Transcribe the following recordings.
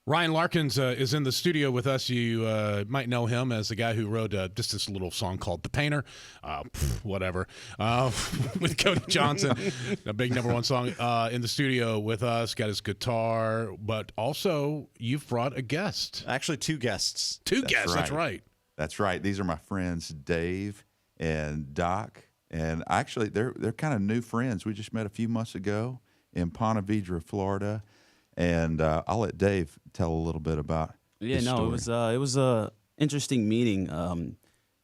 Ryan Larkins is in the studio with us. You might know him as the guy who wrote just this little song called The Painter, whatever, with Cody Johnson, a big #1 song, in the studio with us, got his guitar, but also you've brought a guest. Actually, two guests. That's right. That's right. These are my friends Dave and Doc, and actually they're kind of new friends. We just met a few months ago in Ponte Vedra, Florida. And I'll let Dave tell a little bit about his story. It was a interesting meeting.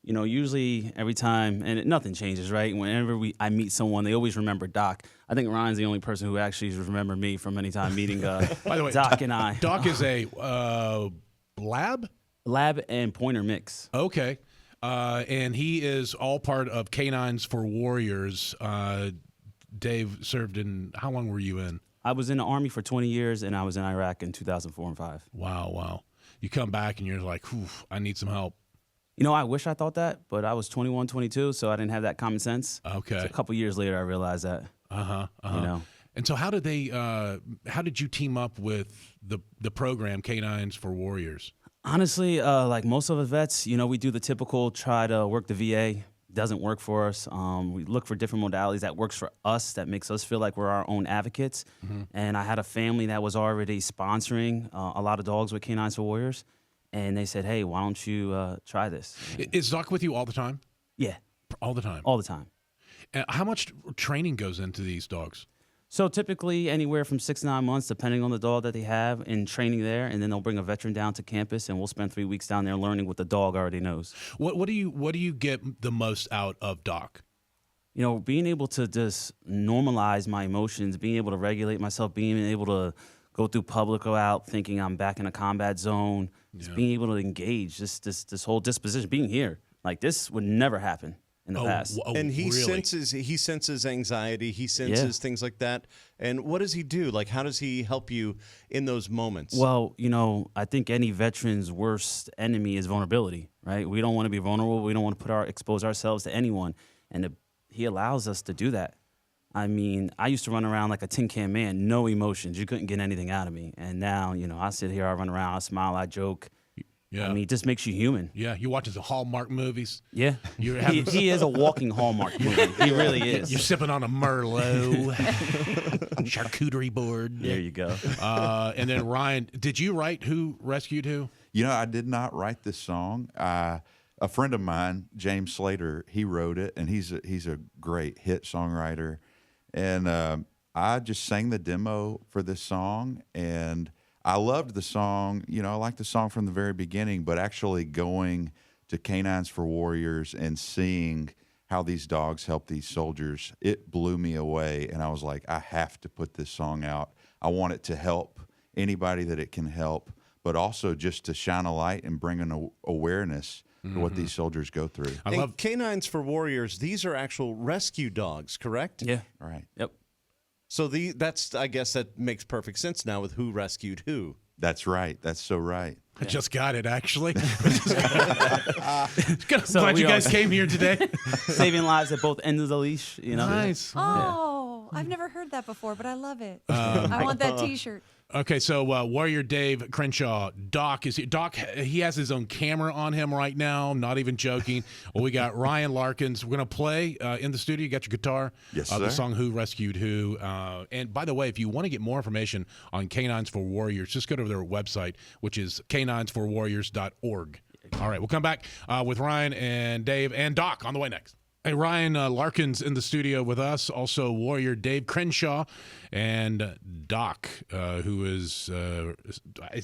Usually every time, and nothing changes, right? Whenever I meet someone, they always remember Doc. I think Ryan's the only person who actually remembered me from any time meeting By the way, Doc and I. Doc is a lab and pointer mix. Okay. And he is all part of K9s For Warriors. Dave served in, how long were you in? I was in the Army for 20 years, and I was in Iraq in 2004 and 5. Wow. You come back, and you're like, I need some help. I wish I thought that, but I was 21, 22, so I didn't have that common sense. Okay. So a couple years later, I realized that. And so how did you team up with the program K9s For Warriors? Honestly, like most of the vets, we do the typical try to work the VA. Doesn't work for us. We look for different modalities that works for us, that makes us feel like we're our own advocates. Mm-hmm. And I had a family that was already sponsoring a lot of dogs with K9s For Warriors. And they said, hey, why don't you try this? Is Doc with you all the time? Yeah. All the time? All the time. How much training goes into these dogs? So typically anywhere from 6 to 9 months, depending on the dog that they have, in training there, and then they'll bring a veteran down to campus, and we'll spend 3 weeks down there learning what the dog already knows. What do you get the most out of Doc? Being able to just normalize my emotions, being able to regulate myself, being able to go through public, go out thinking I'm back in a combat zone, just being able to engage, this whole disposition, being here. Like, this would never happen in the past. And he really? senses anxiety, he senses things like that. And what does he do? Like, how does he help you in those moments? Well, I think any veteran's worst enemy is vulnerability, right? We don't want to be vulnerable. We don't want to expose ourselves to anyone. And he allows us to do that. I mean, I used to run around like a tin can man, no emotions. You couldn't get anything out of me. And now, I sit here, I run around, I smile, I joke. Yeah. I mean, it just makes you human. Yeah, you watch the Hallmark movies. Yeah, he is a walking Hallmark movie. He really is. You're sipping on a Merlot charcuterie board. There you go. And then Ryan, did you write Who Rescued Who? I did not write this song. A friend of mine, James Slater, he wrote it, and he's a great hit songwriter. And I just sang the demo for this song, and I loved the song. I liked the song from the very beginning, but actually going to K9s For Warriors and seeing how these dogs help these soldiers, it blew me away. And I was like, I have to put this song out. I want it to help anybody that it can help, but also just to shine a light and bring an awareness to what these soldiers go through. I love K9s For Warriors. These are actual rescue dogs, correct? Yeah. Right. Yep. So I guess that makes perfect sense now with Who Rescued Who. That's right. That's so right. I just got it, actually. So glad you guys came here today. Saving lives at both ends of the leash. Nice. Oh, I've never heard that before, but I love it. I want that T-shirt. Okay, so Warrior Dave Crenshaw, Doc is here. Doc, he has his own camera on him right now. I'm not even joking. Well, we got Ryan Larkins. We're going to play in the studio. You got your guitar. Yes, sir. The song Who Rescued Who. And by the way, if you want to get more information on K9s For Warriors, just go to their website, which is K9sforwarriors.org. All right, we'll come back with Ryan and Dave and Doc on the way next. Hey, Ryan Larkins in the studio with us, also Warrior Dave Crenshaw, and Doc, who is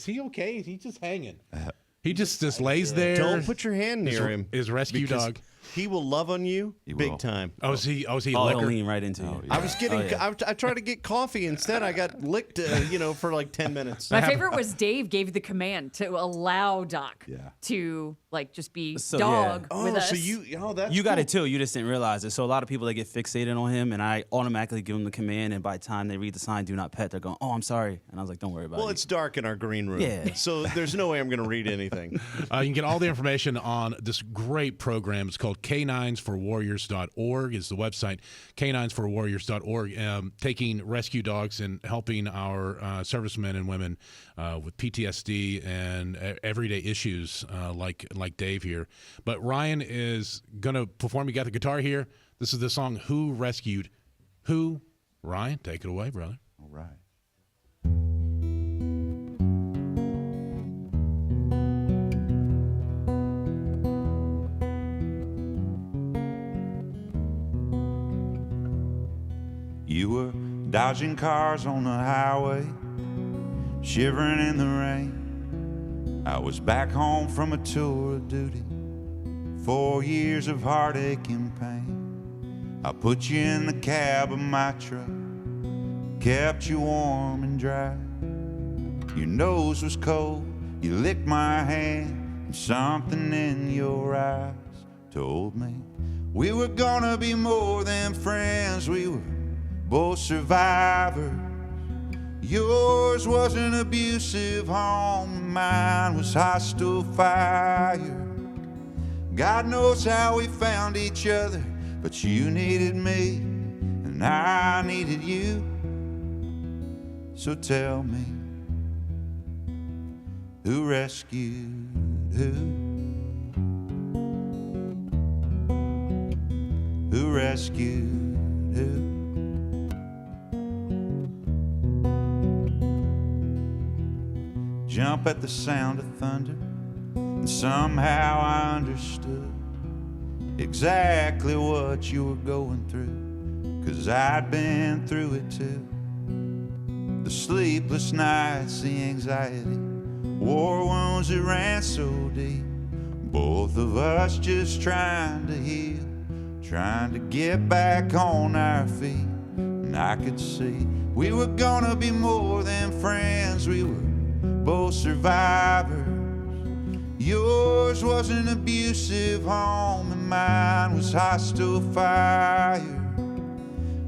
he okay? Is he just hanging? He just lays there. Don't put your hand near him. His rescue dog. He will love on you will. big time. Oh, is he Oh, liquor? he'll lean right into you. I was getting. I tried to get coffee instead. I got licked, for like 10 minutes. My favorite was Dave gave the command to allow Doc to just be dog with us. So that's You got cool. it too. You just didn't realize it. So a lot of people, they get fixated on him, and I automatically give them the command. And by the time they read the sign, "Do not pet," they're going, "Oh, I'm sorry," and I was like, "Don't worry about it." Well, it's dark in our green room, Yeah. so there's no way I'm going to read anything. You can get all the information on this great program. It's called called K9sforwarriors.org is the website, K9sforwarriors.org, taking rescue dogs and helping our servicemen and women with PTSD and everyday issues like Dave here. But Ryan is going to perform. You got the guitar here. This is the song Who Rescued Who. Ryan, take it away, brother. All right. You were dodging cars on the highway, shivering in the rain. I was back home from a tour of duty, 4 years of heartache and pain. I put you in the cab of my truck, kept you warm and dry. Your nose was cold, you licked my hand, and something in your eyes told me we were gonna be more than friends. We were both survivors. Yours was an abusive home, mine was hostile fire. God knows how we found each other, but you needed me and I needed you. So tell me, who rescued who? Who rescued who? Jump at the sound of thunder, and somehow I understood exactly what you were going through, 'cause I'd been through it too. The sleepless nights, the anxiety, war wounds that ran so deep, both of us just trying to heal, trying to get back on our feet. And I could see we were gonna be more than friends. We were both survivors. Yours was an abusive home and mine was hostile fire.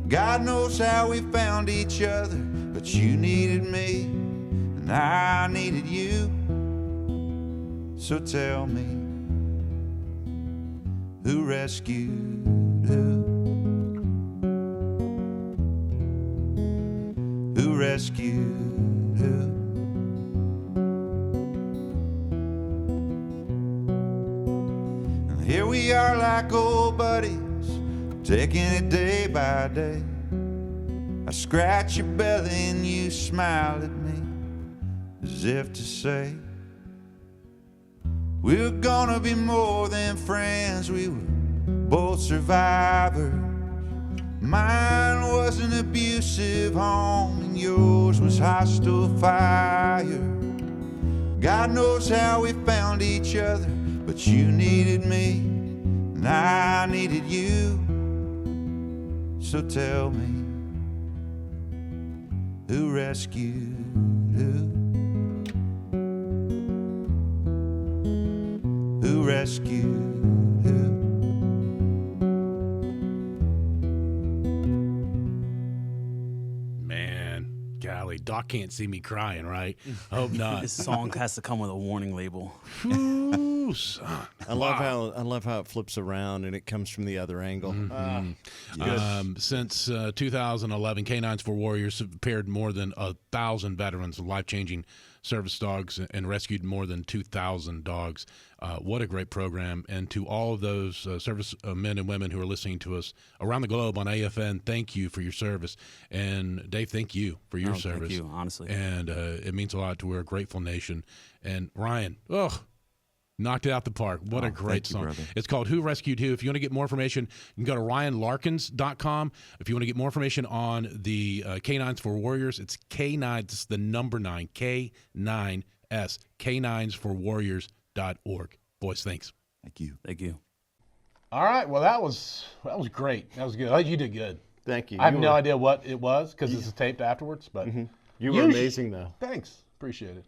God knows how we found each other, but you needed me and I needed you. So tell me, who rescued who? Who rescued who? Here we are like old buddies, taking it day by day. I scratch your belly and you smile at me, as if to say, we're gonna be more than friends. We were both survivors. Mine was an abusive home and yours was hostile fire. God knows how we found each other, but you needed me and I needed you. So tell me, who rescued who? Who rescued who? Man, golly, Doc can't see me crying, right? Hope not. This song has to come with a warning label. Ooh, son. I love how it flips around and it comes from the other angle. Since 2011, K9s For Warriors have paired more than 1,000 veterans with life-changing service dogs and rescued more than 2,000 dogs. What a great program. And to all of those service men and women who are listening to us around the globe on AFN, thank you for your service. And Dave, thank you for your service. Thank you, honestly. And it means a lot. We're a grateful nation. And Ryan, knocked it out the park. What a great song. Brother. It's called Who Rescued Who. If you want to get more information, you can go to RyanLarkins.com. If you want to get more information on the K9s For Warriors, it's K9, it's the number 9, K9S, K9sforwarriors.org. Boys, thanks. Thank you. Thank you. All right. Well, that was great. That was good. You did good. Thank you. I have no idea what it was because this is taped afterwards, but You were amazing, though. Thanks. Appreciate it.